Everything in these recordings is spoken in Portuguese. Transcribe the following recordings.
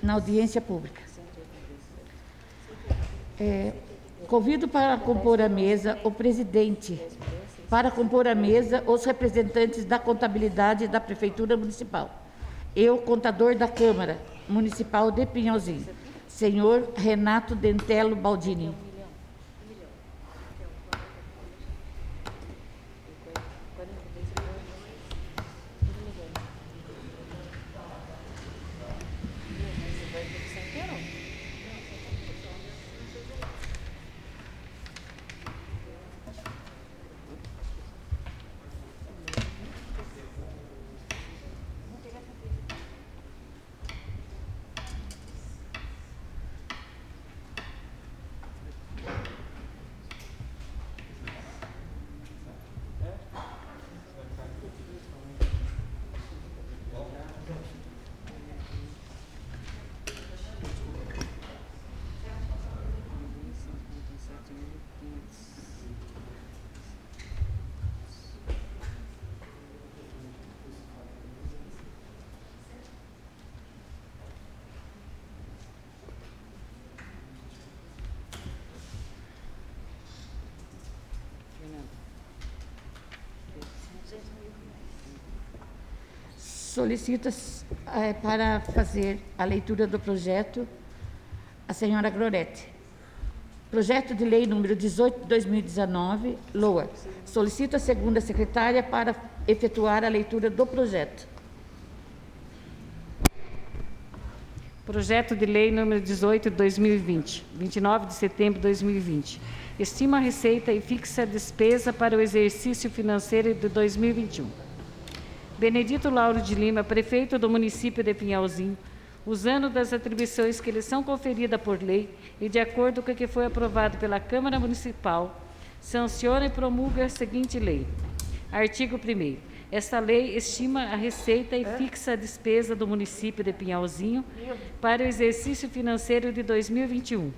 na audiência pública. Convido para compor a mesa o presidente, para compor a mesa os representantes da contabilidade da Prefeitura Municipal e o contador da Câmara Municipal de Pinhalzinho, senhor Renato Dentello Baldini. Solicita para fazer a leitura do projeto a senhora Glorete. Projeto de lei número 18 de 2019, LOA. Solicito a segunda secretária para efetuar a leitura do projeto. Projeto de lei número 18 de 2020, 29 de setembro de 2020. Estima a receita e fixa a despesa para o exercício financeiro de 2021. Benedito Lauro de Lima, prefeito do município de Pinhalzinho, usando das atribuições que lhe são conferidas por lei e de acordo com o que foi aprovado pela Câmara Municipal, sanciona e promulga a seguinte lei. Artigo 1º. Esta lei estima a receita e fixa a despesa do município de Pinhalzinho para o exercício financeiro de 2021,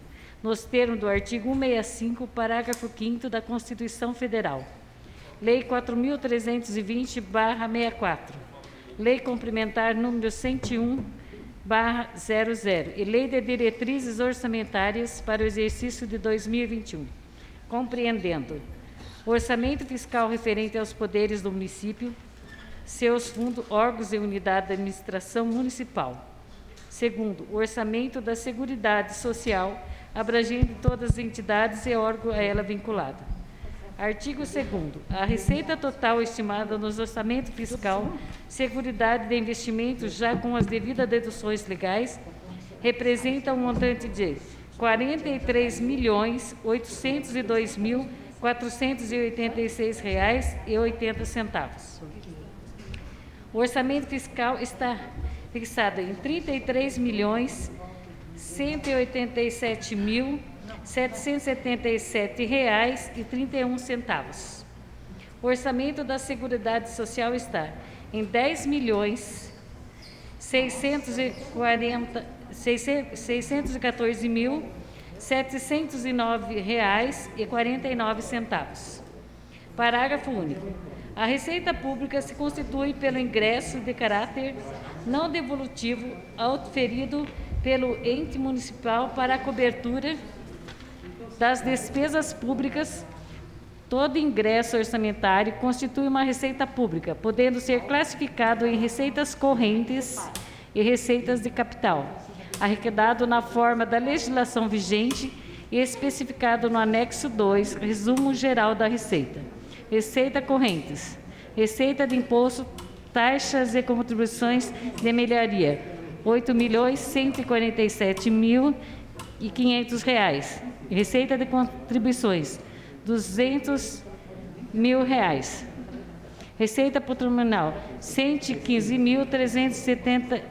nos termos do artigo 165, parágrafo 5º da Constituição Federal. Lei 4.320/64, Lei Complementar número 101/00 e Lei de Diretrizes Orçamentárias para o exercício de 2021, compreendendo o orçamento fiscal referente aos poderes do município, seus fundos, órgãos e unidade de administração municipal. Segundo, o orçamento da Seguridade Social, abrangendo todas as entidades e órgãos a ela vinculados. Artigo 2º. A receita total estimada nos orçamentos fiscal, Seguridade de Investimentos, já com as devidas deduções legais, representa um montante de R$ 43.802.486,80. O orçamento fiscal está fixado em R$ 33.187.777,31. O orçamento da Seguridade Social está em R$ 10.614.709,49. Parágrafo único. A receita pública se constitui pelo ingresso de caráter não devolutivo auferido pelo ente municipal para a cobertura das despesas públicas. Todo ingresso orçamentário constitui uma receita pública, podendo ser classificado em receitas correntes e receitas de capital, arrecadado na forma da legislação vigente e especificado no anexo 2, resumo geral da receita. Receita correntes, receita de imposto, taxas e contribuições de melhoria, R$ 8.147.500. Receita de contribuições, R$ 200.000. Receita patrimonial, R$ 115.370.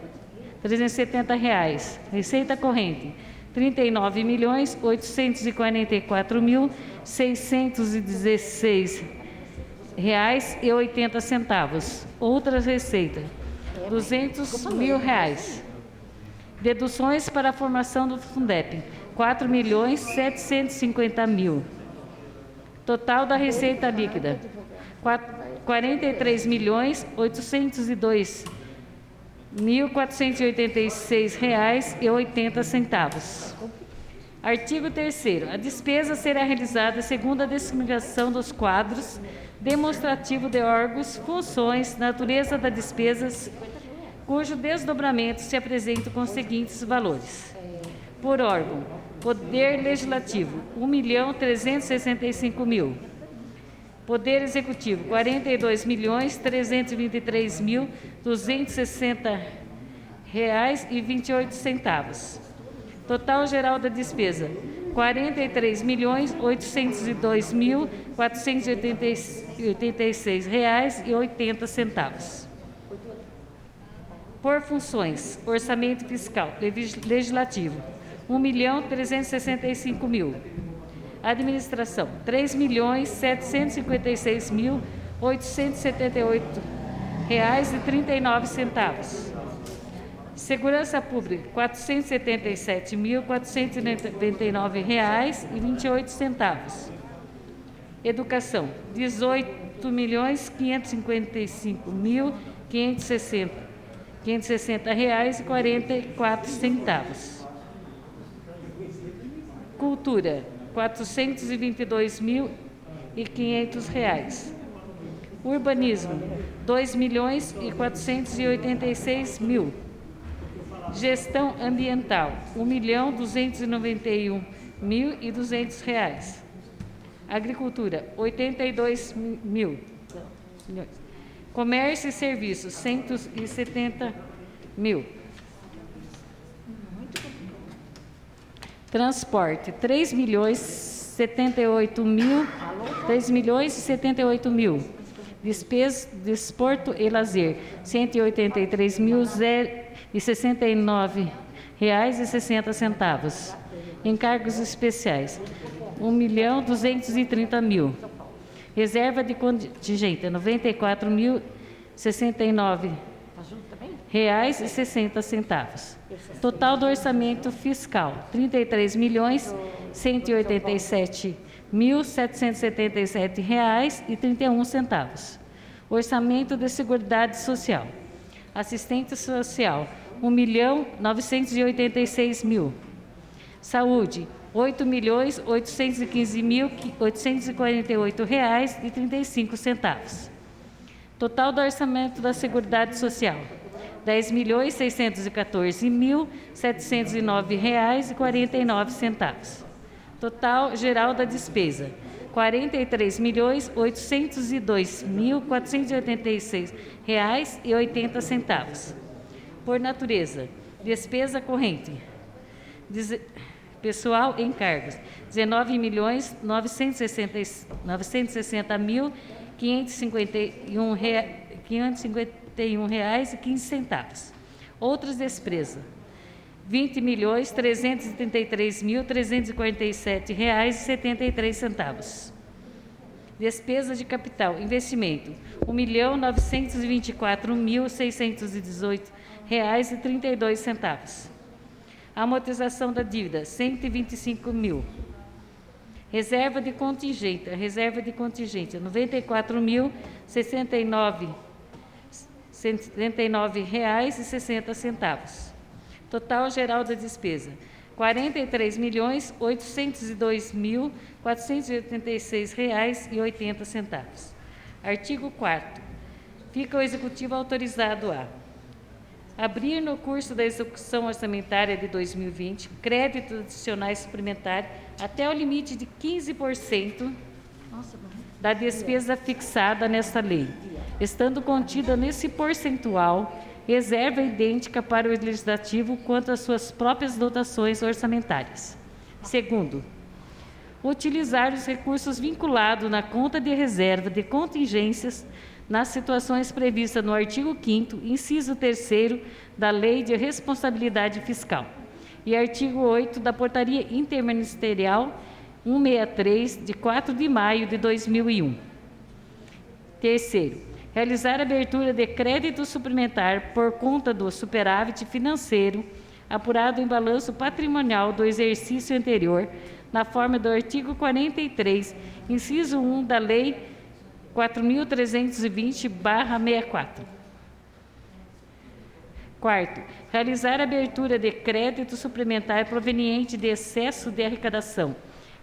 Receita corrente, R$ 39.844.616,80. Outras receitas, R$ 200.000. Deduções para a formação do Fundep, R$ 4.750.000. Total da receita líquida, R$ 43.802.000. R$ 1.486,80. Artigo 3º. A despesa será realizada segundo a designação dos quadros demonstrativo de órgãos, funções, natureza das despesas, cujo desdobramento se apresenta com os seguintes valores. Por órgão: Poder Legislativo, R$ 1.365.000. Poder Executivo, R$ 42.323.260,28. Total geral da despesa, R$ 43.802.486,80. Por funções: Orçamento Fiscal Legislativo, R$ 1.365.000. Administração, R$ 3.756.878,39. Segurança Pública, R$ 477.499,28. Educação, R$ 18.555.560,44. Cultura, R$ 422.500. Urbanismo, R$ 2.486.000. Gestão Ambiental, R$ 1.291.200. Agricultura, R$ 82.000. Comércio e Serviços, R$ 170.000. Transporte, R$ 3.078.000. Desporto e lazer, R$ 183.069,60. Encargos especiais, R$ 1.230.000. Reserva de contingente, R$ 94.069,60. Total do orçamento fiscal, R$ 33.187.777,31. Orçamento de Seguridade Social. Assistente Social, R$ 1.986.000. Saúde, R$ 8.815.848,35. Total do orçamento da Seguridade Social, R$ 10.614.709,49. Total geral da despesa, R$ 43.802.486,80. Por natureza: despesa corrente, pessoal em cargos, R$ 19.960.551,15. Outras despesas, R$ 20.347.347,73. Despesa de capital, investimento, R$ 1.924.618,32. Amortização da dívida, R$ 125.000. Reserva de contingente, R$ 94.079,60. Total geral da despesa, R$ 43.802.486,80. Artigo 4º. Fica o Executivo autorizado a abrir no curso da execução orçamentária de 2020 créditos adicionais suplementares até o limite de 15% da despesa fixada nesta lei, estando contida nesse percentual reserva idêntica para o Legislativo quanto às suas próprias dotações orçamentárias. Segundo, utilizar os recursos vinculados na conta de reserva de contingências nas situações previstas no artigo 5º, inciso 3º da Lei de Responsabilidade Fiscal e artigo 8º da Portaria Interministerial 163, de 4 de maio de 2001. Terceiro, realizar a abertura de crédito suplementar por conta do superávit financeiro apurado em balanço patrimonial do exercício anterior, na forma do artigo 43, inciso 1 da Lei 4.320/64. Quarto, realizar a abertura de crédito suplementar proveniente de excesso de arrecadação,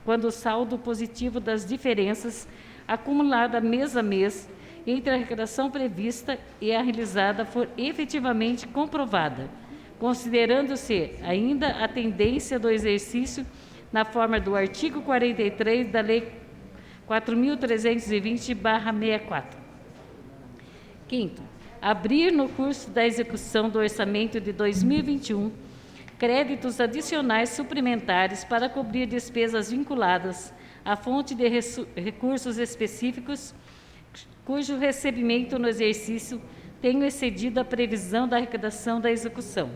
quando o saldo positivo das diferenças acumulada mês a mês entre a arrecadação prevista e a realizada for efetivamente comprovada, considerando-se ainda a tendência do exercício na forma do artigo 43 da Lei 4.320/64. Quinto, abrir no curso da execução do orçamento de 2021 créditos adicionais suplementares para cobrir despesas vinculadas à fonte de recursos específicos cujo recebimento no exercício tenha excedido a previsão da arrecadação da execução.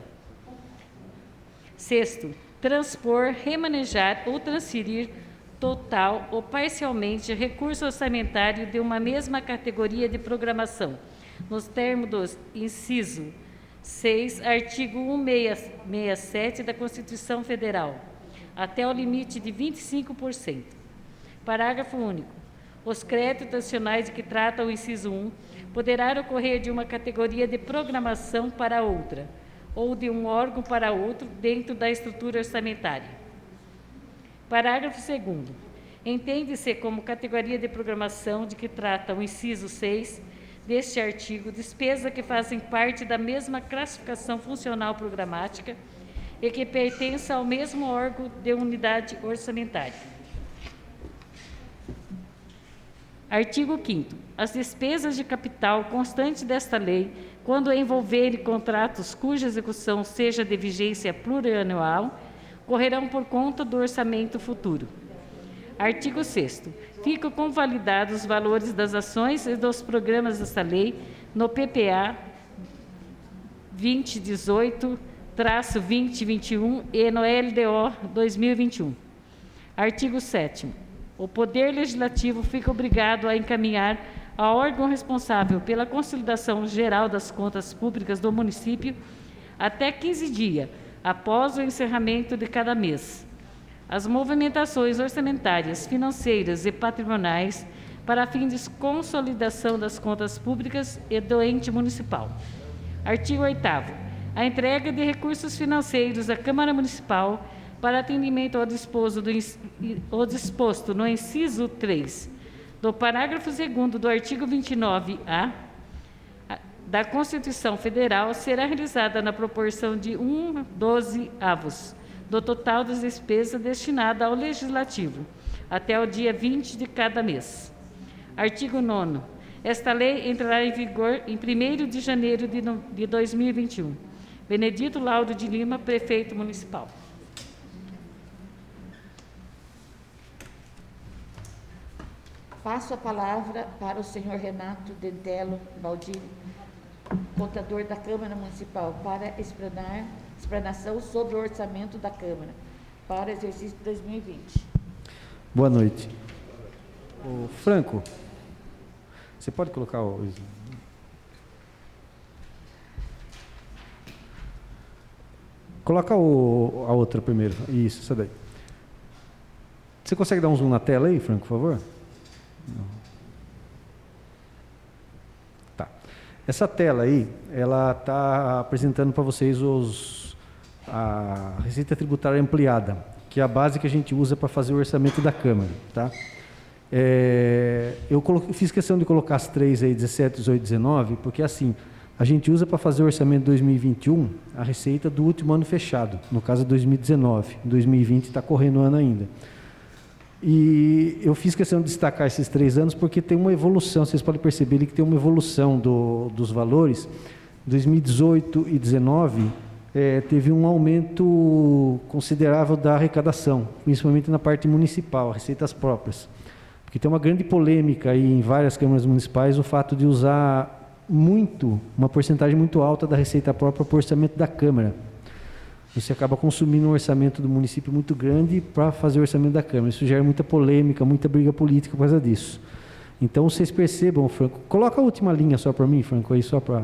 Sexto, transpor, remanejar ou transferir total ou parcialmente recurso orçamentário de uma mesma categoria de programação, nos termos do inciso 6, artigo 167 da Constituição Federal, até o limite de 25%. Parágrafo único. Os créditos adicionais de que trata o inciso 1 poderá ocorrer de uma categoria de programação para outra, ou de um órgão para outro dentro da estrutura orçamentária. Parágrafo 2º. Entende-se como categoria de programação de que trata o inciso 6 deste artigo, despesa que fazem parte da mesma classificação funcional programática e que pertença ao mesmo órgão de unidade orçamentária. Artigo 5º. As despesas de capital constante desta lei, quando envolverem contratos cuja execução seja de vigência plurianual, correrão por conta do orçamento futuro. Artigo 6º. Ficam convalidados os valores das ações e dos programas desta lei no PPA 2018-2021 e no LDO 2021. Artigo 7º. O Poder Legislativo fica obrigado a encaminhar ao órgão responsável pela consolidação geral das contas públicas do município até 15 dias após o encerramento de cada mês as movimentações orçamentárias, financeiras e patrimoniais para fins de consolidação das contas públicas e do ente municipal. Artigo 8º. A entrega de recursos financeiros à Câmara Municipal para atendimento ao disposto no inciso 3 do parágrafo 2º do artigo 29-A da Constituição Federal será realizada na proporção de 1/12 do total das despesas destinadas ao Legislativo, até o dia 20 de cada mês. Artigo 9º. Esta lei entrará em vigor em 1º de janeiro de 2021. Benedito Lauro de Lima, Prefeito Municipal. Passo a palavra para o senhor Renato Dentello Baldini, contador da Câmara Municipal, para explanação sobre o orçamento da Câmara para o exercício de 2020. Boa noite. O Franco, você pode colocar o... Coloca a outra primeiro. Isso, essa daí. Você consegue dar um zoom na tela aí, Franco, por favor? Não. Tá. Essa tela aí, ela está apresentando para vocês a Receita Tributária Ampliada, que é a base que a gente usa para fazer o orçamento da Câmara, tá? Eu fiz questão de colocar as três aí, 17, 18, 19, porque assim, a gente usa para fazer o orçamento de 2021 a receita do último ano fechado, no caso 2019, 2020 está correndo o ano ainda. E eu fiz questão de destacar esses 3 anos porque tem uma evolução, vocês podem perceber ali que tem uma evolução dos valores. 2018 e 2019 teve um aumento considerável da arrecadação, principalmente na parte municipal, receitas próprias. Porque tem uma grande polêmica aí em várias câmaras municipais o fato de usar uma porcentagem muito alta da receita própria para o orçamento da Câmara. Você acaba consumindo um orçamento do município muito grande para fazer o orçamento da Câmara. Isso gera muita polêmica, muita briga política por causa disso. Então, vocês percebam, Franco, coloca a última linha só para mim, Franco, aí só para...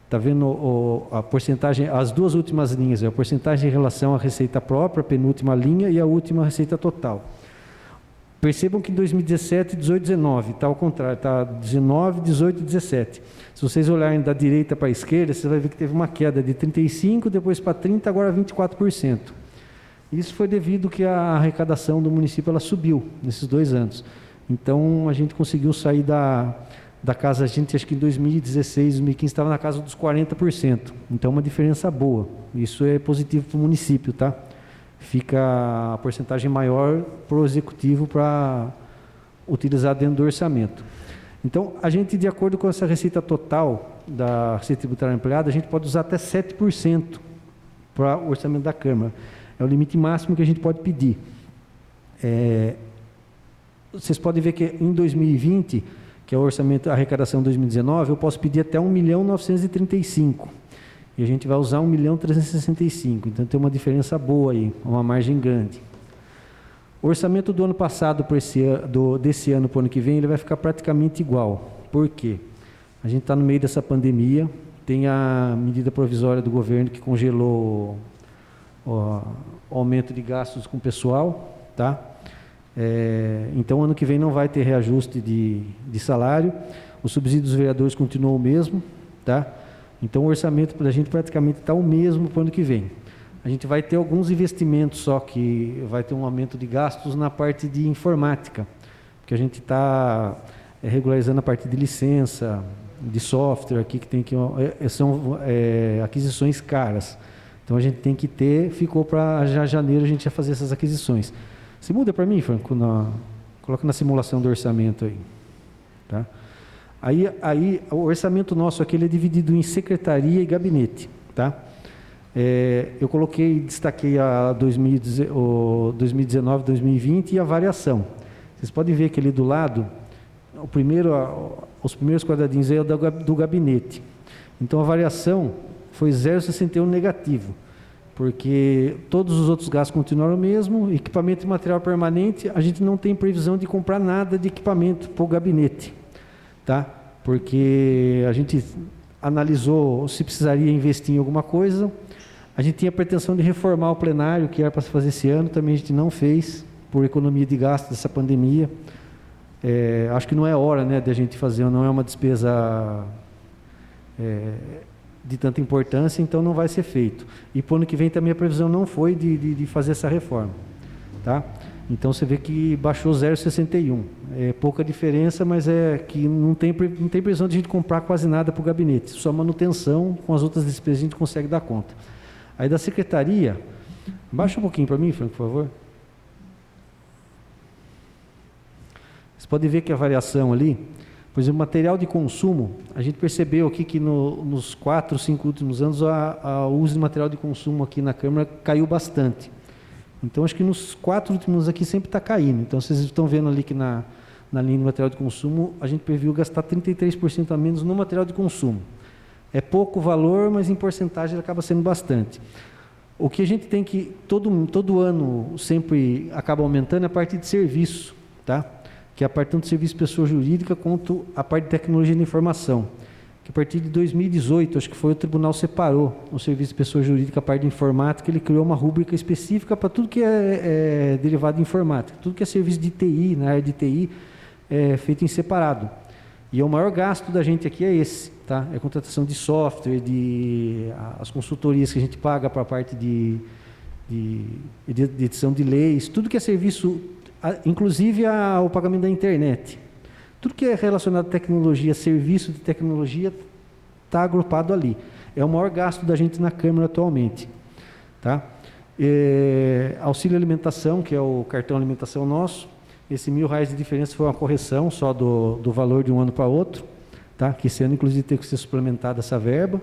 Está vendo a porcentagem, as duas últimas linhas, a porcentagem em relação à receita própria, a penúltima linha, e a última receita total. Percebam que em 2017, 18, 19, está ao contrário, está 19, 18, 17. Se vocês olharem da direita para a esquerda, você vai ver que teve uma queda de 35%, depois para 30%, agora 24%. Isso foi devido que a arrecadação do município ela subiu nesses 2 anos. Então, a gente conseguiu sair da casa, a gente acho que em 2016, 2015 estava na casa dos 40%. Então, uma diferença boa. Isso é positivo para o município, tá? Fica a porcentagem maior para o executivo para utilizar dentro do orçamento. Então, a gente, de acordo com essa receita total da receita tributária ampliada, a gente pode usar até 7% para o orçamento da Câmara. É o limite máximo que a gente pode pedir. Vocês podem ver que em 2020, que é o orçamento, a arrecadação de 2019, eu posso pedir até 1.935.000. E a gente vai usar 1.365.000. Então tem uma diferença boa aí, uma margem grande. O orçamento do ano passado para desse ano para o ano que vem, ele vai ficar praticamente igual. Por quê? A gente está no meio dessa pandemia, tem a medida provisória do governo que congelou o aumento de gastos com o pessoal, tá? Então, ano que vem não vai ter reajuste de salário, o subsídio dos vereadores continua o mesmo, tá? Então, o orçamento para a gente praticamente está o mesmo para o ano que vem. A gente vai ter alguns investimentos, só que vai ter um aumento de gastos na parte de informática, porque a gente está regularizando a parte de licença, de software aqui, que tem que são aquisições caras. Então, a gente tem que ter, ficou para já janeiro a gente já fazer essas aquisições. Se muda para mim, Franco, coloca na simulação do orçamento aí. Tá? Aí o orçamento nosso aqui ele é dividido em secretaria e gabinete. Tá? Eu destaquei a 2019, 2020 e a variação. Vocês podem ver que ali do lado, os primeiros quadradinhos aí é do gabinete. Então a variação foi 0,61 negativo. Porque todos os outros gastos continuaram o mesmo, equipamento e material permanente, a gente não tem previsão de comprar nada de equipamento para o gabinete, tá? Porque a gente analisou se precisaria investir em alguma coisa, a gente tinha a pretensão de reformar o plenário, que era para se fazer esse ano, também a gente não fez, por economia de gasto dessa pandemia. Acho que não é hora, né, de a gente fazer, não é uma despesa de tanta importância, então não vai ser feito. E para o ano que vem também a previsão não foi de fazer essa reforma. Tá? Então você vê que baixou 0,61. É pouca diferença, mas é que não tem previsão de a gente comprar quase nada para o gabinete. Só manutenção, com as outras despesas a gente consegue dar conta. Aí da secretaria, baixa um pouquinho para mim, Franco, por favor. Vocês podem ver que a variação ali, por exemplo, material de consumo, a gente percebeu aqui que nos 4, 5 últimos anos o uso de material de consumo aqui na Câmara caiu bastante. Então, acho que nos 4 últimos anos aqui sempre está caindo. Então, vocês estão vendo ali que na linha de material de consumo, a gente previu gastar 33% a menos no material de consumo. É pouco valor, mas em porcentagem ele acaba sendo bastante. O que a gente tem que, todo ano, sempre acaba aumentando é a parte de serviço, tá? Que é a parte tanto de serviço de pessoa jurídica quanto a parte de tecnologia da informação. Que a partir de 2018, acho que foi o tribunal separou o serviço de pessoa jurídica, a parte de informática, ele criou uma rúbrica específica para tudo que é derivado de informática. Tudo que é serviço de TI, na área de TI, é feito em separado. E o maior gasto da gente aqui é esse, tá? É a contratação de software, as consultorias que a gente paga para a parte de edição de leis, tudo que é serviço, inclusive o pagamento da internet. Tudo que é relacionado à tecnologia, serviço de tecnologia, está agrupado ali. É o maior gasto da gente na Câmara atualmente. Tá? Auxílio alimentação, que é o cartão alimentação nosso, esse R$1.000 de diferença foi uma correção só do valor de um ano para outro, tá? Que esse ano, inclusive, teve que ser suplementada essa verba.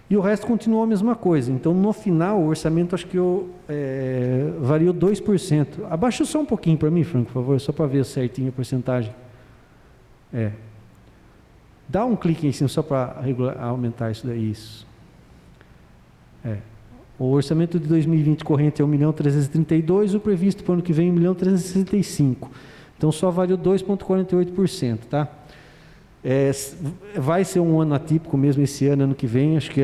E o resto continuou a mesma coisa. Então, no final, o orçamento, acho que variou 2%. Abaixa só um pouquinho para mim, Franco, por favor, só para ver certinho a porcentagem. Dá um clique em cima só para aumentar isso daí. Isso. O orçamento de 2020 corrente é 1.332.000, o previsto para o ano que vem 1.365.000. Então, só variou 2,48%, tá? Vai ser um ano atípico mesmo esse ano que vem, acho que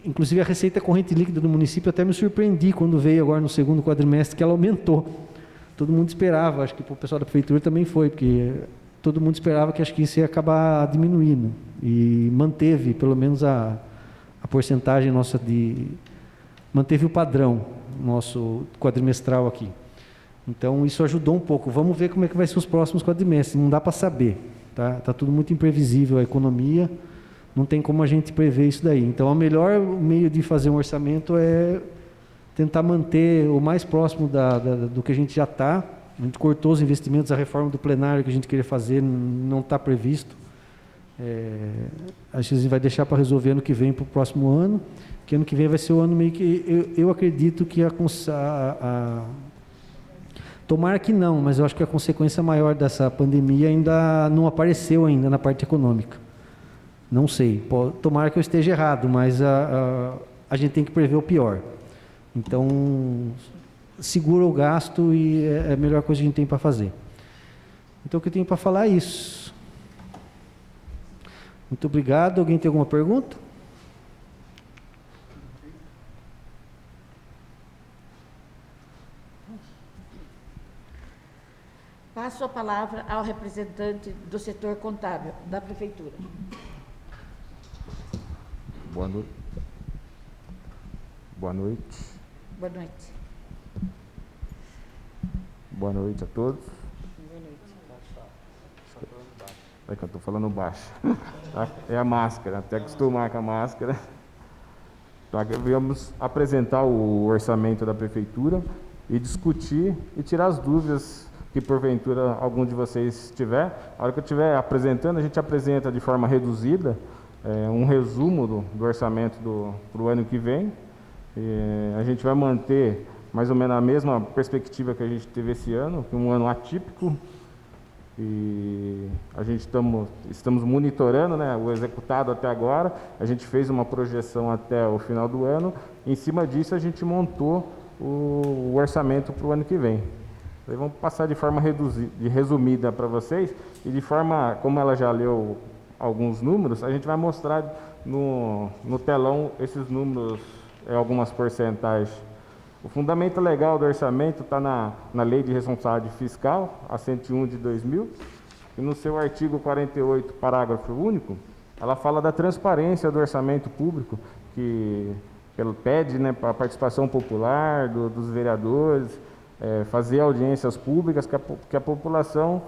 inclusive a receita corrente líquida do município até me surpreendi quando veio agora no segundo quadrimestre que ela aumentou, todo mundo esperava, acho que para o pessoal da prefeitura também foi, porque todo mundo esperava que acho que isso ia acabar diminuindo, e manteve pelo menos a porcentagem nossa manteve o padrão nosso quadrimestral aqui. Então isso ajudou um pouco. Vamos ver como é que vai ser os próximos quadrimestres, não dá para saber, tá? Tá tudo muito imprevisível, a economia, não tem como a gente prever isso daí. Então o melhor meio de fazer um orçamento é tentar manter o mais próximo do que a gente já está. A gente cortou os investimentos, a reforma do plenário que a gente queria fazer não está previsto. A gente vai deixar para resolver ano que vem, para o próximo ano, que ano que vem vai ser o ano meio que... Eu acredito que tomara que não, mas eu acho que a consequência maior dessa pandemia ainda não apareceu ainda na parte econômica. Não sei, tomara que eu esteja errado, mas a gente tem que prever o pior. Então, segura o gasto e é a melhor coisa que a gente tem para fazer. Então, o que eu tenho para falar é isso. Muito obrigado. Alguém tem alguma pergunta? Passo a palavra ao representante do setor contábil da Prefeitura. Boa noite. Boa noite. Boa noite. Boa noite a todos. É que eu estou falando baixo. É a máscara, até acostumar com a máscara. Então, aqui viemos apresentar o orçamento da Prefeitura e discutir e tirar as dúvidas que porventura algum de vocês tiver. A hora que eu estiver apresentando, a gente apresenta de forma reduzida um resumo do orçamento para o ano que vem. A gente vai manter mais ou menos a mesma perspectiva que a gente teve esse ano, que é um ano atípico, e a gente estamos monitorando, né, o executado até agora. A gente fez uma projeção até o final do ano, e em cima disso a gente montou o orçamento para o ano que vem. Aí vamos passar de forma resumida para vocês, e de forma, como ela já leu alguns números, a gente vai mostrar no telão esses números, algumas porcentagens. O fundamento legal do orçamento está na Lei de Responsabilidade Fiscal, a 101 de 2000, e no seu artigo 48, parágrafo único, ela fala da transparência do orçamento público, que pede, né, para a participação popular dos vereadores, fazer audiências públicas, que a população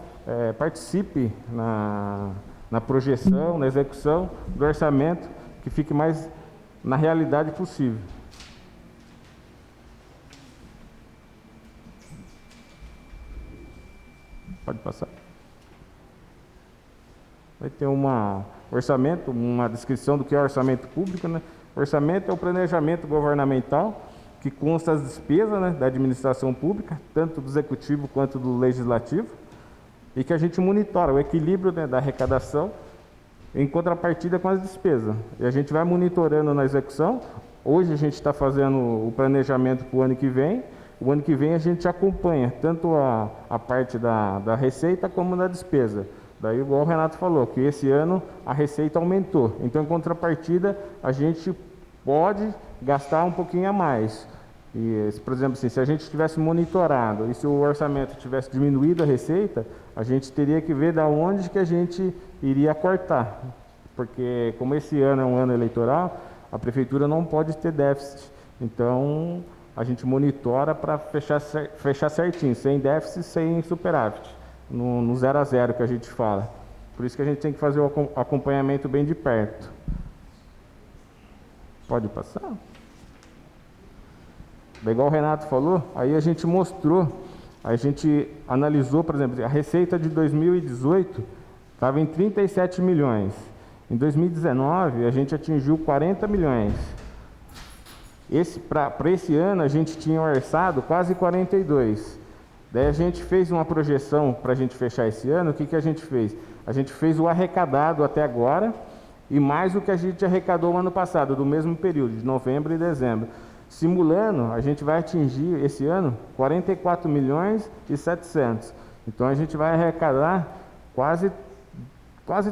participe na projeção, na execução do orçamento, que fique mais na realidade possível. Pode passar. Vai ter orçamento, uma descrição do que é orçamento público, né? Orçamento é o planejamento governamental que consta as despesas, né, da administração pública, tanto do executivo quanto do legislativo, e que a gente monitora o equilíbrio, né, da arrecadação em contrapartida com as despesas. E a gente vai monitorando na execução. Hoje a gente está fazendo o planejamento para o ano que vem. O ano que vem a gente acompanha tanto a parte da receita como da despesa. Daí, igual o Renato falou, que esse ano a receita aumentou. Então, em contrapartida, a gente pode gastar um pouquinho a mais. E, por exemplo, assim, se a gente tivesse monitorado e se o orçamento tivesse diminuído a receita, a gente teria que ver da onde que a gente iria cortar. Porque, como esse ano é um ano eleitoral, a Prefeitura não pode ter déficit. Então, a gente monitora para fechar certinho, sem déficit, sem superávit, no 0 a 0 que a gente fala. Por isso que a gente tem que fazer o acompanhamento bem de perto. Pode passar? Igual o Renato falou, aí a gente mostrou, a gente analisou, por exemplo, a receita de 2018 estava em 37 milhões. Em 2019, a gente atingiu 40 milhões. Para esse ano, a gente tinha orçado quase 42. Daí a gente fez uma projeção para a gente fechar esse ano. O que a gente fez? A gente fez o arrecadado até agora e mais o que a gente arrecadou no ano passado, do mesmo período, de novembro e dezembro. Simulando, a gente vai atingir esse ano 44 milhões e 700. Então a gente vai arrecadar quase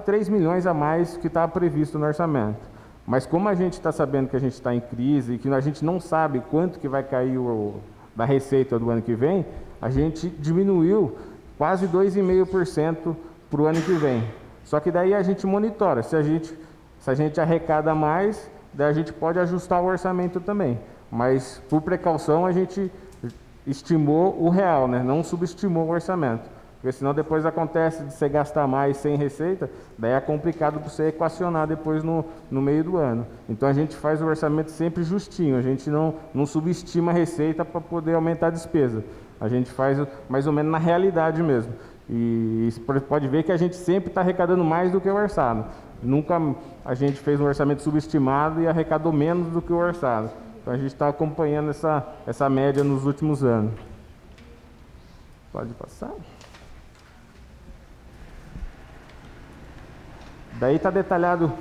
3 milhões a mais que estava previsto no orçamento. Mas como a gente está sabendo que a gente está em crise e que a gente não sabe quanto que vai cair da receita do ano que vem, a gente diminuiu quase 2,5% para o ano que vem. Só que daí a gente monitora, se a gente arrecada mais, daí a gente pode ajustar o orçamento também. Mas, por precaução, a gente estimou o real, né? Não subestimou o orçamento. Porque senão depois acontece de você gastar mais sem receita, daí é complicado para você equacionar depois no meio do ano. Então a gente faz o orçamento sempre justinho, a gente não subestima a receita para poder aumentar a despesa. A gente faz mais ou menos na realidade mesmo. E pode ver que a gente sempre está arrecadando mais do que o orçado. Nunca a gente fez um orçamento subestimado e arrecadou menos do que o orçado. Então a gente está acompanhando essa média nos últimos anos. Pode passar. Daí está detalhado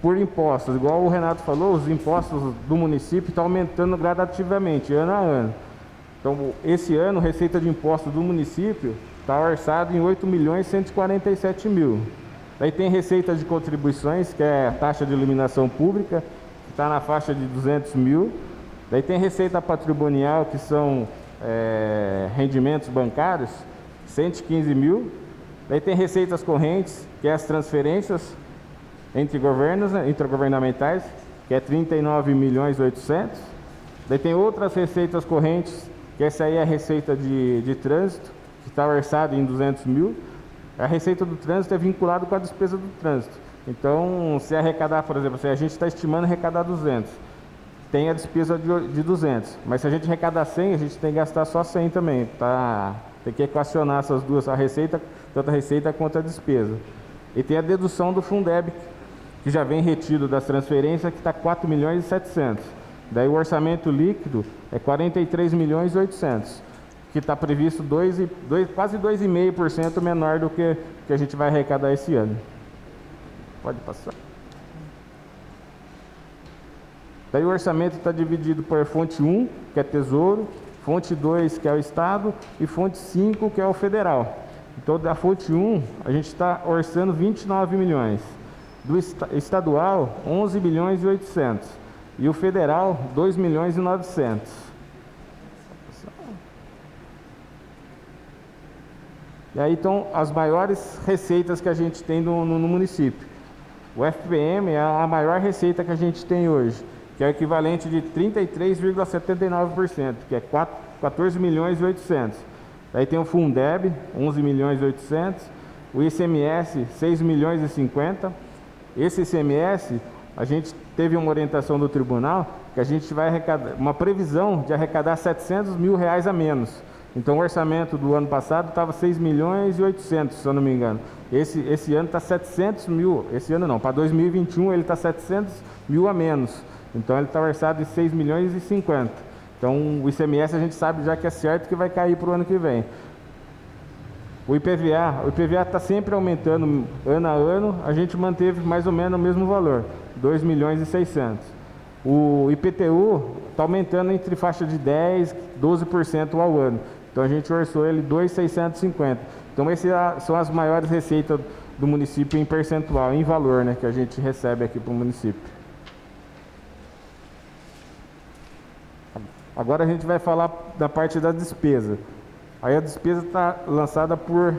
por impostos. Igual o Renato falou, os impostos do município estão aumentando gradativamente, ano a ano. Então, esse ano, a receita de impostos do município está orçado em 8.147.000. Daí tem receita de contribuições, que é a taxa de iluminação pública, que está na faixa de 200 mil. Daí tem receita patrimonial, que são rendimentos bancários, 115 mil. Daí tem receitas correntes, que é as transferências entre governos, intergovernamentais, que é 39.800.000. Daí tem outras receitas correntes, que essa aí é a receita de trânsito, que está orçada em 200 mil. A receita do trânsito é vinculada com a despesa do trânsito. Então, se arrecadar, por exemplo, se a gente está estimando arrecadar 200, tem a despesa de 200. Mas se a gente arrecadar 100, a gente tem que gastar só 100 também. Tem que equacionar essas duas, a receita, tanto a receita quanto a despesa. E tem a dedução do Fundeb, que já vem retido das transferências, que está 4.700.000. Daí o orçamento líquido é 43.800.000, que está previsto quase 2,5% menor do que a gente vai arrecadar esse ano. Pode passar. Daí o orçamento está dividido por fonte 1, que é Tesouro, fonte 2, que é o Estado, e fonte 5, que é o Federal. Então, da fonte 1, a gente está orçando 29 milhões. Do estadual, 11.800.000. E o federal, 2.900.000. E aí estão as maiores receitas que a gente tem no município. O FPM é a maior receita que a gente tem hoje, que é o equivalente de 33,79%, que é 14.800.000. Aí tem o Fundeb, 11.800.000. O ICMS, 6.050.000. Esse ICMS, a gente teve uma orientação do tribunal que a gente vai arrecadar, uma previsão de arrecadar 700 mil reais a menos. Então o orçamento do ano passado estava 6.800.000, se eu não me engano. Esse ano está 700 mil, esse ano não, para 2021 ele está 700 mil a menos. Então ele está orçado em 6.050.000. Então o ICMS a gente sabe já que é certo que vai cair para o ano que vem. O IPVA está sempre aumentando ano a ano, a gente manteve mais ou menos o mesmo valor, 2.600.000. O IPTU está aumentando entre faixa de 10% e 12% ao ano. Então a gente orçou ele 2.650. Então essas são as maiores receitas do município em percentual, em valor, né, que a gente recebe aqui para o município. Agora a gente vai falar da parte da despesa. Aí a despesa está lançada por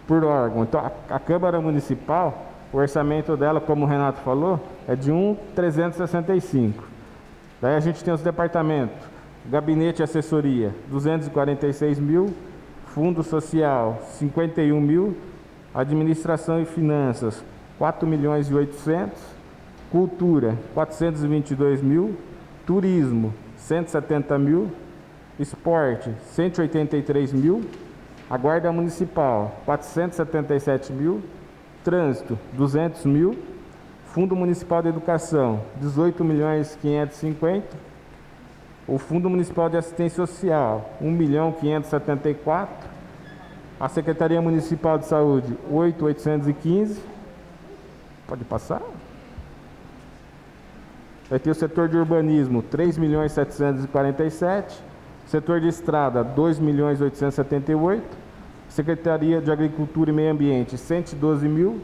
órgão. Então a Câmara Municipal, o orçamento dela, como o Renato falou, é de 1.365. Daí a gente tem os departamentos, Gabinete e Assessoria, 246 mil, Fundo Social, 51 mil, Administração e Finanças, 4.800.000, Cultura, 422 mil, Turismo, 170 mil, Esporte, 183 mil, a Guarda Municipal, 477 mil, Trânsito, 200 mil, Fundo Municipal de Educação, 18.550.000, o Fundo Municipal de Assistência Social, 1.574.000, a Secretaria Municipal de Saúde, 8.815. Pode passar? Vai ter o setor de urbanismo, 3.747.000, setor de estrada, 2.878.000, Secretaria de Agricultura e Meio Ambiente, 112 mil,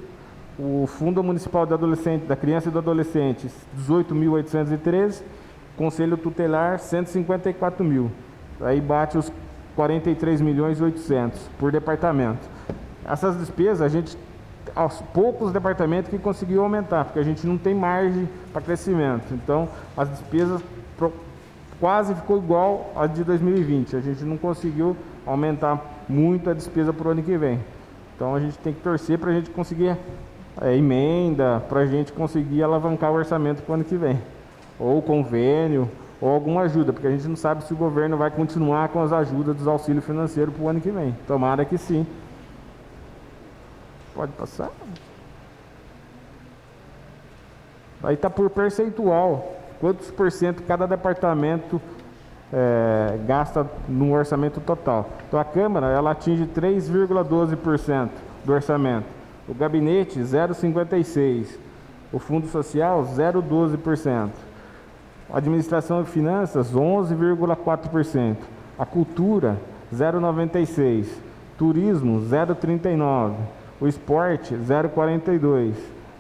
o Fundo Municipal da Criança e do Adolescente, 18.813, Conselho Tutelar, 154 mil. Aí bate 43.800.000 por departamento. Essas despesas, a gente, aos poucos departamentos que conseguiu aumentar, porque a gente não tem margem para crescimento. Então, as despesas quase ficou igual a de 2020. A gente não conseguiu aumentar muito a despesa para o ano que vem. Então, a gente tem que torcer para a gente conseguir emenda, para a gente conseguir alavancar o orçamento para o ano que vem. Ou convênio, ou alguma ajuda, porque a gente não sabe se o governo vai continuar com as ajudas dos auxílios financeiros para o ano que vem. Tomara que sim. Pode passar. Aí está por percentual. Quantos por cento cada departamento gasta no orçamento total. Então a Câmara ela atinge 3,12% do orçamento. O gabinete 0,56%. O Fundo Social 0,12%. A Administração e Finanças 11,4%. A Cultura 0,96%. Turismo 0,39%. O Esporte 0,42%.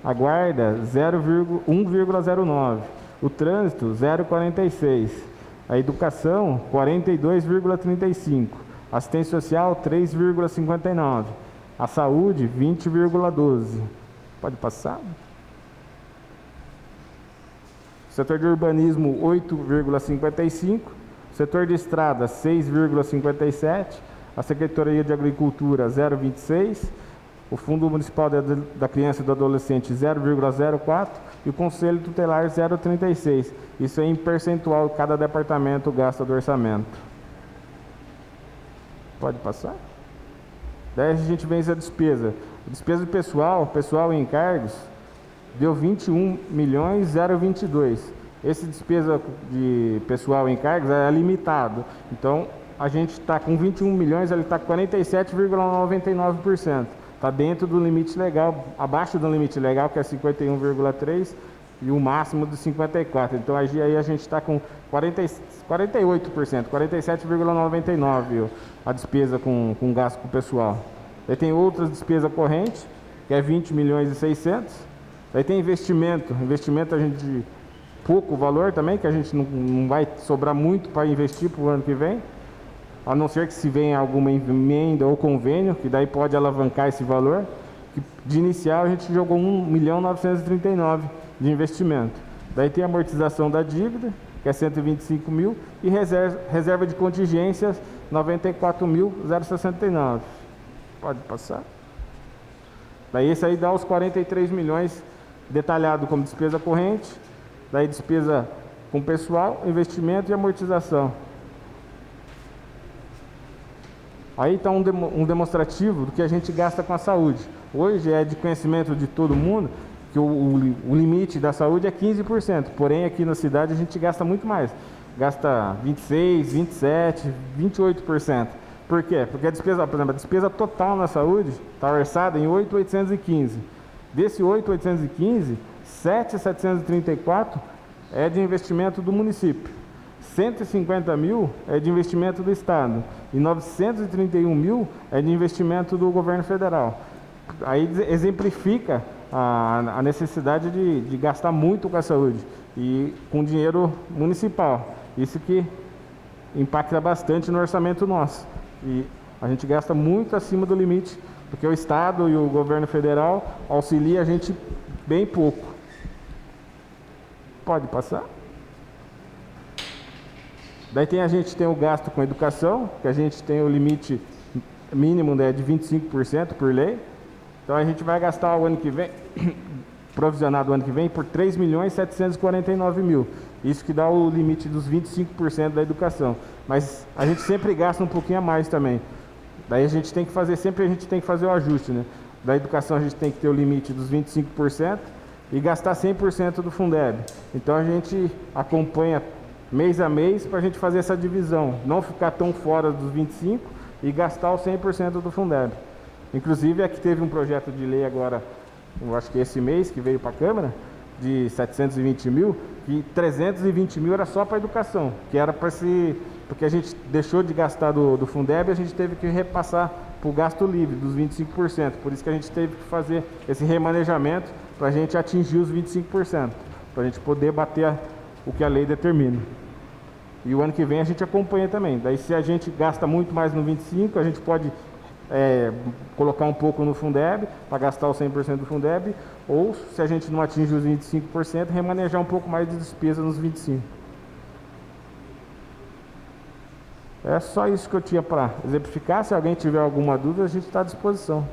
A Guarda 1,09%. O Trânsito 0,46%. A Educação 42,35%. Assistência Social 3,59%. A Saúde 20,12%. Pode passar? Setor de Urbanismo 8,55%. Setor de Estrada 6,57%. A Secretaria de Agricultura 0,26%. O Fundo Municipal da Criança e do Adolescente 0,04% e o Conselho Tutelar 0,36%. Isso é em percentual que cada departamento gasta do orçamento. Pode passar? Daí a gente vê a despesa. A despesa de pessoal e encargos, deu 21.022. Esse despesa de pessoal e encargos é limitado. Então, a gente está com 21 milhões, ele está com 47,99%. Está dentro do limite legal, abaixo do limite legal, que é 51,3%, e o máximo de 54%. Então, aí a gente está com 48%, 47,99% a despesa com gasto com o pessoal. Aí tem outras despesas correntes, que é 20.600.000. Aí tem investimento a gente pouco valor também, que a gente não vai sobrar muito para investir para o ano que vem, a não ser que se venha alguma emenda ou convênio, que daí pode alavancar esse valor. De inicial a gente jogou 1.939.000 de investimento. Daí tem a amortização da dívida, que é 125 mil, e reserva de contingências 94.069. Pode passar. Daí esse aí dá os 43 milhões detalhado como despesa corrente, daí despesa com pessoal, investimento e amortização. Aí está um demonstrativo do que a gente gasta com a saúde. Hoje é de conhecimento de todo mundo que o limite da saúde é 15%, porém aqui na cidade a gente gasta muito mais. Gasta 26%, 27%, 28%. Por quê? Porque a despesa, por exemplo, a despesa total na saúde está orçada em 8.815. Desse 8.815, 7.734 é de investimento do município. 150 mil é de investimento do Estado e 931 mil é de investimento do governo federal. Aí exemplifica a necessidade de gastar muito com a saúde e com dinheiro municipal. Isso que impacta bastante no orçamento nosso. E a gente gasta muito acima do limite, porque o Estado e o governo federal auxiliam a gente bem pouco. Pode passar? Daí a gente tem o gasto com educação, que a gente tem o limite mínimo de 25% por lei. Então a gente vai gastar o ano que vem, provisionado o ano que vem, por 3.749.000. Isso que dá o limite dos 25% da educação. Mas a gente sempre gasta um pouquinho a mais também. Daí a gente tem que fazer o ajuste, né? Da educação a gente tem que ter o limite dos 25% e gastar 100% do Fundeb. Então a gente acompanha mês a mês para a gente fazer essa divisão, não ficar tão fora dos 25% e gastar o 100% do Fundeb. Inclusive, aqui teve um projeto de lei agora, eu acho que esse mês, que veio para a Câmara, de 720 mil, e 320 mil era só para a educação, que era para porque a gente deixou de gastar do Fundeb e a gente teve que repassar para o gasto livre, dos 25%. Por isso que a gente teve que fazer esse remanejamento para a gente atingir os 25%, para a gente poder bater o que a lei determina. e o ano que vem a gente acompanha também. Daí se a gente gasta muito mais no 25, a gente pode colocar um pouco no Fundeb, para gastar o 100% do Fundeb, ou se a gente não atinge os 25%, remanejar um pouco mais de despesa nos 25%. É só isso que eu tinha para exemplificar. Se alguém tiver alguma dúvida, a gente está à disposição.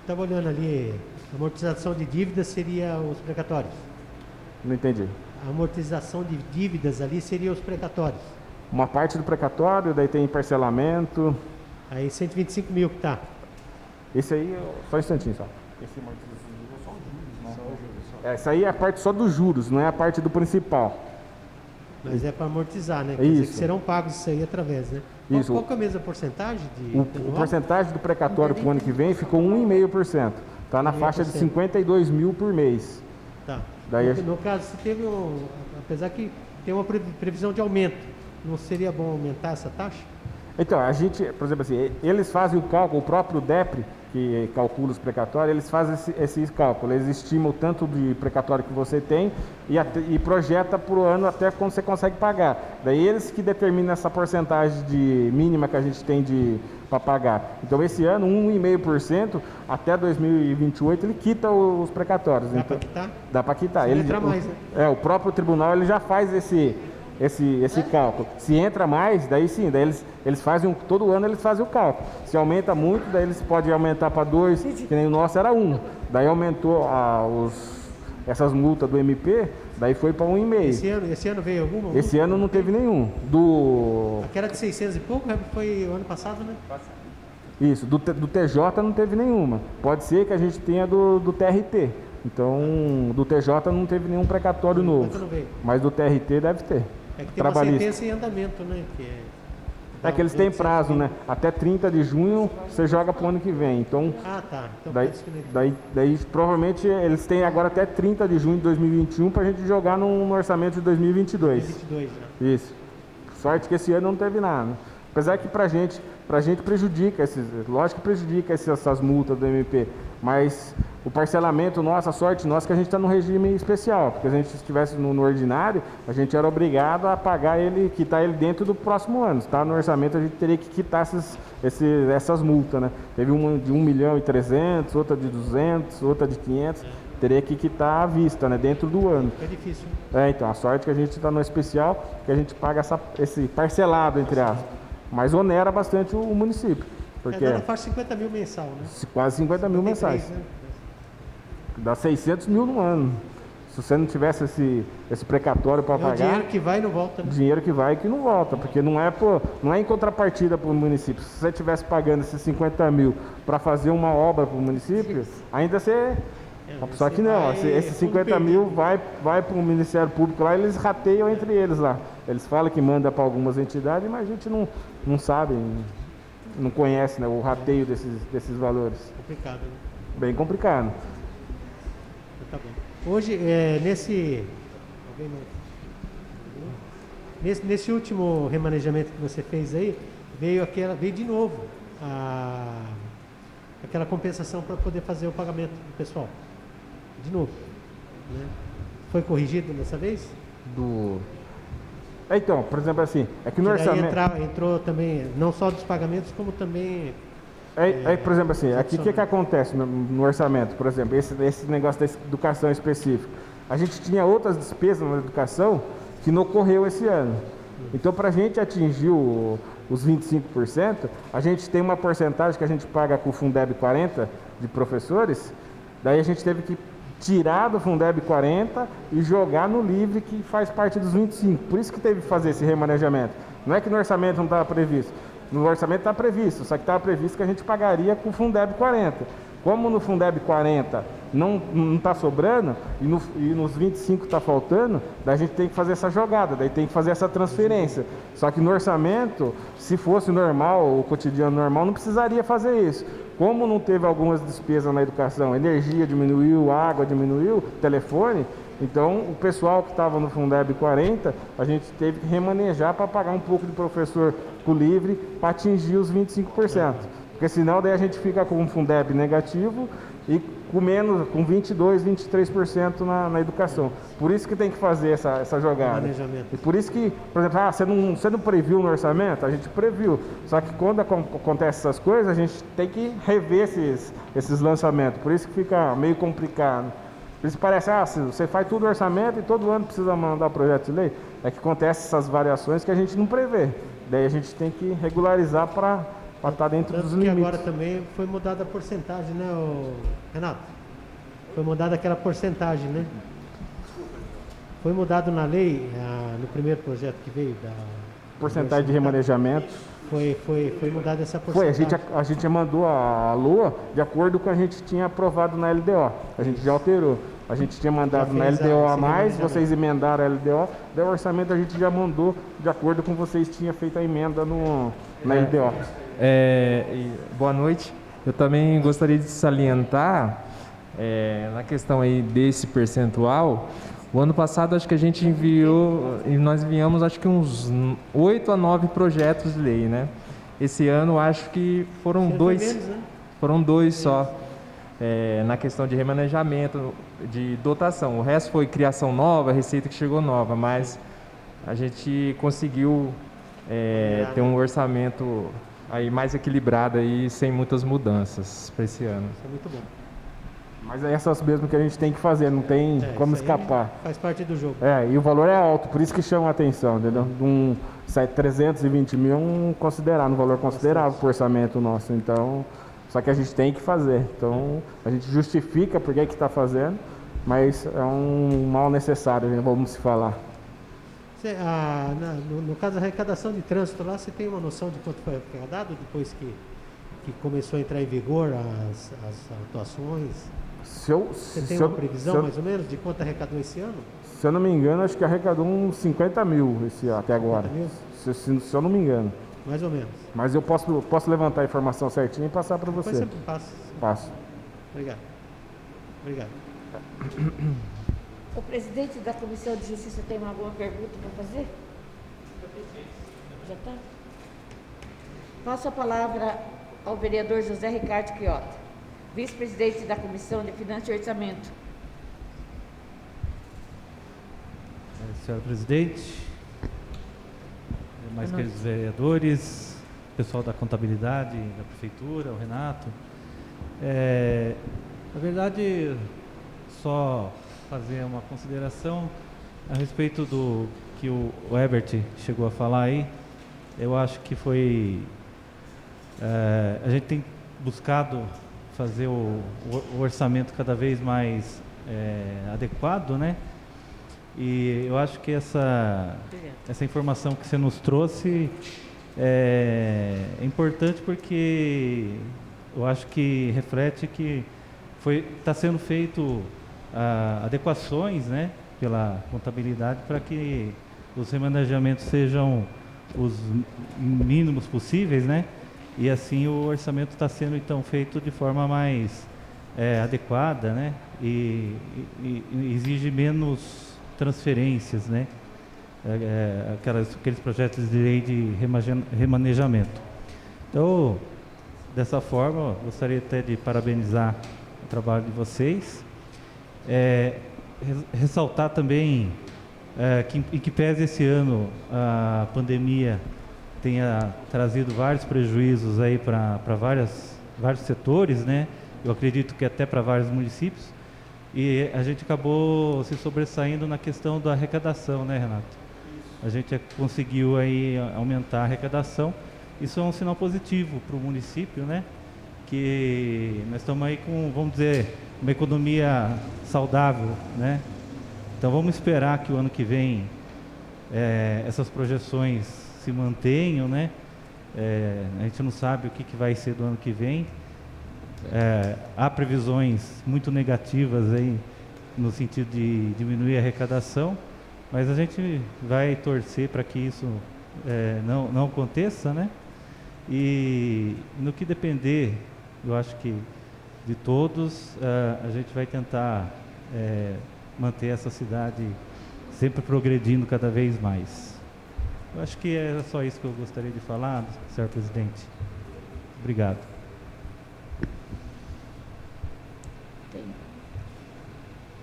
Estava olhando ali, a amortização de dívidas seria os precatórios. Não entendi. A amortização de dívidas ali seria os precatórios. Uma parte do precatório, daí tem parcelamento. Aí 125 mil que está. Esse aí, só um instantinho só. Esse amortização de dívidas é só os juros, né? Só os juros. Essa aí é a parte só dos juros, não é a parte do principal. Mas é para amortizar, né? Quer dizer que serão pagos isso aí através, né? Isso. Qual que é a mesma porcentagem de O porcentagem do precatório para o ano que vem ficou 1,5%. Está na faixa de 52 mil por mês. Tá. Daí No caso, se teve apesar que tem uma previsão de aumento, não seria bom aumentar essa taxa? Então, a gente, por exemplo assim, eles fazem o cálculo, o próprio DEPRE, que calcula os precatórios, eles fazem esse cálculo, eles estimam o tanto de precatório que você tem e projeta para o ano até quando você consegue pagar. Daí eles que determinam essa porcentagem de mínima que a gente tem para pagar. Então esse ano, 1,5%, até 2028 ele quita os precatórios. Dá então, para quitar? Dá para quitar. Ele entra mais, né? O próprio tribunal ele já faz esse cálculo. Se entra mais, daí sim, daí eles fazem, todo ano eles fazem o cálculo. Se aumenta muito, daí eles podem aumentar para 2, que nem o nosso era 1. Daí aumentou essas multas do MP, daí foi para 1,5. Esse ano veio alguma? Esse ano não teve nenhum. Aquela de 600 e pouco foi o ano passado, né? Isso, do TJ não teve nenhuma. Pode ser que a gente tenha do TRT. Então, do TJ não teve nenhum precatório novo. Não veio. Mas do TRT deve ter. É que tem uma sentença em andamento, né? É que eles têm prazo, né? Até 30 de junho você joga pro ano que vem. Então, tá. Então, daí provavelmente eles têm agora até 30 de junho de 2021 pra gente jogar no orçamento de 2022. 2022, né? Isso. Sorte que esse ano não teve nada. Apesar que pra gente prejudica, lógico que prejudica essas multas do MP, mas o parcelamento nosso, a sorte nossa que a gente está no regime especial, porque se a gente estivesse no ordinário, a gente era obrigado a pagar ele, quitar ele dentro do próximo ano. Tá? No orçamento a gente teria que quitar essas multas, né? Teve uma de 1.300.000, outra de 200, outra de 500, teria que quitar à vista, né? Dentro do ano. É difícil. Então, a sorte que a gente está no especial, que a gente paga esse parcelado, entre aspas. Mas onera bastante o município. Porque dá na faixa 50 mil mensal, né? Quase 50 mil mensais. Né? Dá 600 mil no ano. Se você não tivesse esse precatório para pagar... dinheiro que vai e não volta, né? Dinheiro que vai e que não volta, porque não é em contrapartida para o município. Se você estivesse pagando esses 50 mil para fazer uma obra para o município, ainda você... Só que não, esses 50 mil vai para o Ministério Público lá, eles rateiam entre eles lá. Eles falam que manda para algumas entidades, mas a gente não sabe, não conhece, né, o rateio desses valores. Complicado, né? Bem complicado. Tá bom. Hoje, nesse último remanejamento que você fez aí, veio de novo aquela compensação para poder fazer o pagamento do pessoal. De novo. Né? Foi corrigido dessa vez? Então, por exemplo assim, é que no orçamento... entrou também, não só dos pagamentos, como também... por exemplo assim, aqui o que acontece no orçamento, por exemplo, esse negócio da educação específica. A gente tinha outras despesas na educação que não ocorreu esse ano. Então, para a gente atingir os 25%, a gente tem uma porcentagem que a gente paga com o Fundeb 40 de professores, daí a gente teve que tirar do Fundeb 40 e jogar no livre que faz parte dos 25. Por isso que teve que fazer esse remanejamento. Não é que no orçamento não estava previsto. No orçamento está previsto, só que estava previsto que a gente pagaria com o Fundeb 40. Como no Fundeb 40 não está sobrando e nos 25 está faltando, daí a gente tem que fazer essa jogada, daí tem que fazer essa transferência. Só que no orçamento, se fosse normal, o cotidiano normal, não precisaria fazer isso. Como não teve algumas despesas na educação, energia diminuiu, água diminuiu, telefone, então o pessoal que estava no Fundeb 40, a gente teve que remanejar para pagar um pouco de professor com livre para atingir os 25%. Porque senão daí a gente fica com um Fundeb negativo e com menos, com 22%, 23% na educação. Por isso que tem que fazer essa jogada. Planejamento. E por isso que, por exemplo, você não previu no orçamento? A gente previu. Só que quando acontece essas coisas, a gente tem que rever esses lançamentos. Por isso que fica meio complicado. Por isso parece, você faz tudo no orçamento e todo ano precisa mandar o projeto de lei. É que acontecem essas variações que a gente não prevê. Daí a gente tem que regularizar para estar dentro dos limites. Agora também foi mudada a porcentagem, né, Renato? Foi mudada aquela porcentagem, né? Foi mudado na lei, no primeiro projeto que veio da Porcentagem de remanejamento. Foi mudada essa Foi, porcentagem. a gente mandou a LOA de acordo com o que a gente tinha aprovado na LDO. A gente já alterou. A gente tinha mandado na LDO a mais, vocês emendaram a LDO, daí o orçamento a gente já mandou de acordo com vocês tinham feito a emenda na LDO. Boa noite. Eu também gostaria de salientar, na questão aí desse percentual, o ano passado acho que a gente nós enviamos acho que uns 8 a 9 projetos de lei, né? Esse ano acho que foram dois, menos, né? foram dois só, na questão de remanejamento, de dotação. O resto foi criação nova, receita que chegou nova, mas a gente conseguiu ter um orçamento aí mais equilibrado aí, sem muitas mudanças para esse ano. Isso é muito bom. Mas é essas mesmo que a gente tem que fazer, não tem como isso aí escapar. Faz parte do jogo. E o valor é alto, por isso que chama a atenção, entendeu? 320 mil é um valor considerável para o orçamento nosso, então, só que a gente tem que fazer. Então, a gente justifica por que está fazendo, mas é um mal necessário, né, vamos se falar. No caso da arrecadação de trânsito lá, você tem uma noção de quanto foi arrecadado depois que começou a entrar em vigor as atuações? Você tem uma previsão mais ou menos de quanto arrecadou esse ano? Se eu não me engano, acho que arrecadou uns 50 mil até agora. 50 mil? Se eu não me engano. Mais ou menos. Mas eu posso levantar a informação certinha e passar para você. Depois você passa. Passo. Obrigado. O presidente da Comissão de Justiça tem alguma pergunta para fazer? Já está? Passo a palavra ao vereador José Ricardo Quiota, vice-presidente da Comissão de Finanças e Orçamento. Senhora presidente, mais queridos vereadores, pessoal da contabilidade da prefeitura, o Renato. Na verdade, só fazer uma consideração a respeito do que o Herbert chegou a falar aí. Eu acho que foi... a gente tem buscado fazer o orçamento cada vez mais adequado, né? E eu acho que essa informação que você nos trouxe é importante, porque eu acho que reflete que está sendo feito adequações, né, pela contabilidade, para que os remanejamentos sejam os mínimos possíveis, né? E assim o orçamento está sendo então feito de forma mais adequada, né? E exige menos transferências, né? Aqueles projetos de lei de remanejamento. Então, dessa forma, gostaria até de parabenizar o trabalho de vocês. Ressaltar também que pese esse ano a pandemia tenha trazido vários prejuízos aí para vários setores, né? Eu acredito que até para vários municípios. E a gente acabou se sobressaindo na questão da arrecadação, né, Renato? A gente conseguiu aí aumentar a arrecadação. Isso é um sinal positivo para o município, né? Que nós estamos aí com, vamos dizer, uma economia saudável, né? Então vamos esperar que o ano que vem essas projeções se mantenham, né? A gente não sabe o que vai ser do ano que vem. Há previsões muito negativas aí no sentido de diminuir a arrecadação, mas a gente vai torcer para que isso não aconteça, né? E no que depender, eu acho que de todos, a gente vai tentar manter essa cidade sempre progredindo cada vez mais. Eu acho que era só isso que eu gostaria de falar, senhor presidente. Obrigado. Tem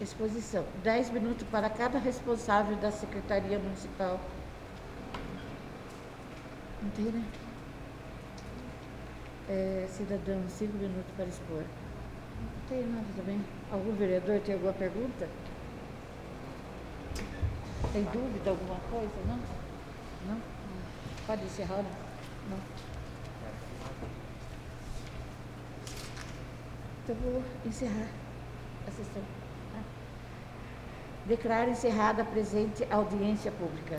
exposição. 10 minutos para cada responsável da Secretaria Municipal. Não tem, né? Cidadão, 5 minutos para expor. Não tem nada também. Algum vereador tem alguma pergunta? Tem dúvida, alguma coisa? Não? Não? Pode encerrar? Não. Então, vou encerrar a sessão. Declaro encerrada a presente audiência pública.